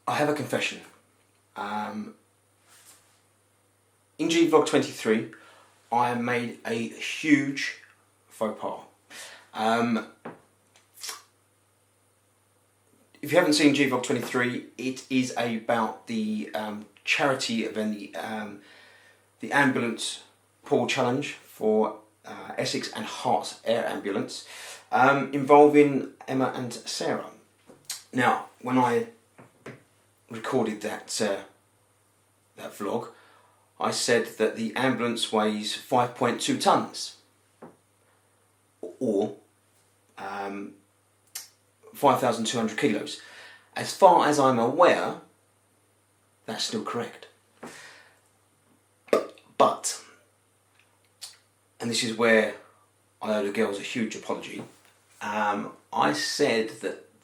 I have a confession. In G-Vlog 23, I made a huge faux pas. If you haven't seen G-Vlog 23, it is about the charity event, the ambulance pool challenge for Essex and Herts Air Ambulance, involving Emma and Sarah. Now, when I recorded that vlog, I said that the ambulance weighs 5.2 tonnes, or 5,200 kilos. As far as I'm aware, that's still correct. But, and this is where I owe the girls a huge apology, I said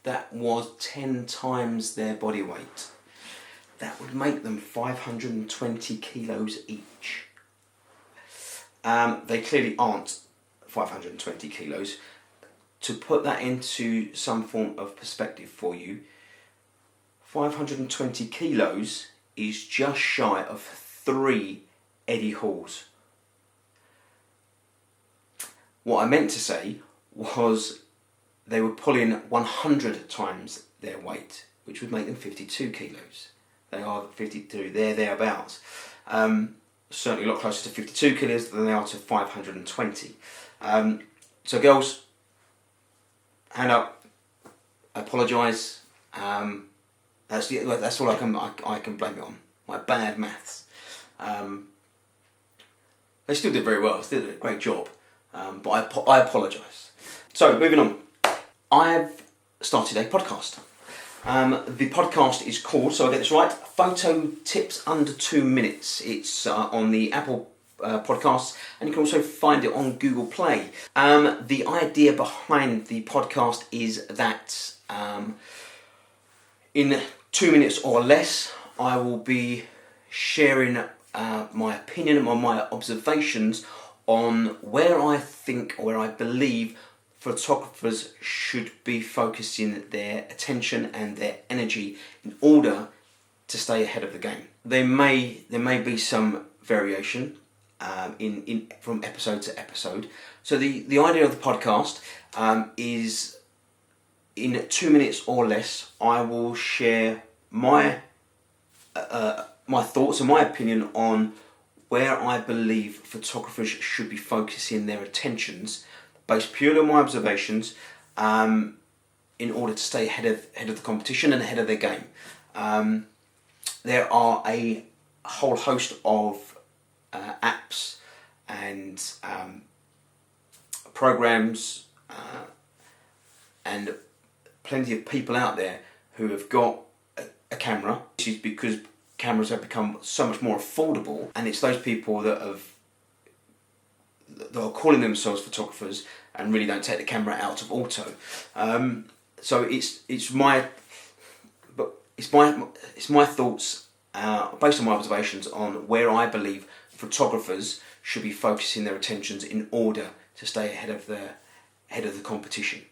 that was 10 times their body weight. That would make them 520 kilos each. They clearly aren't 520 kilos. To put that into some form of perspective for you, 520 kilos is just shy of 3 Eddie Halls. What I meant to say was they were pulling 100 times their weight, which would make them 52 kilos. They are 52, they're thereabouts. Certainly a lot closer to 52 kilos than they are to 520. So girls, hand up, I apologise. That's all I can blame it on. My bad maths. They still did very well, still did a great job, but I apologise. So moving on, I've started a podcast. The podcast is called, so I get this right, Photo Tips Under 2 Minutes. It's on the Apple Podcasts, and you can also find it on Google Play. The idea behind the podcast is that in 2 minutes or less, I will be sharing my opinion and my observations on where I think, or where I believe photographers should be focusing their attention and their energy in order to stay ahead of the game. There may be some variation from episode to episode. So the idea of the podcast is, in 2 minutes or less, I will share my thoughts and my opinion on where I believe photographers should be focusing their attentions, based purely on my observations, in order to stay ahead of the competition and ahead of their game. There are a whole host of apps and programs and plenty of people out there who have got a camera. This is because cameras have become so much more affordable, and it's those people that are calling themselves photographers and really don't take the camera out of auto. So it's my thoughts based on my observations on where I believe photographers should be focusing their attentions in order to stay ahead of the competition.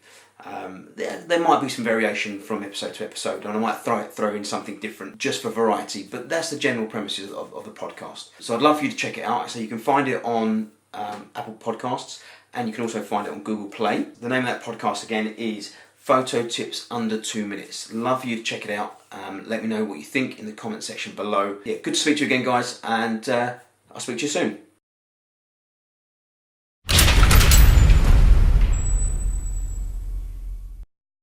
There might be some variation from episode to episode, and I might throw in something different just for variety, but that's the general premises of the podcast. So I'd love for you to check it out. So you can find it on Apple Podcasts, and you can also find it on Google Play. The name of that podcast again is Photo Tips Under 2 Minutes. Love for you to check it out. Let me know what you think in the comment section below. Yeah, good to speak to you again, guys, and I'll speak to you soon.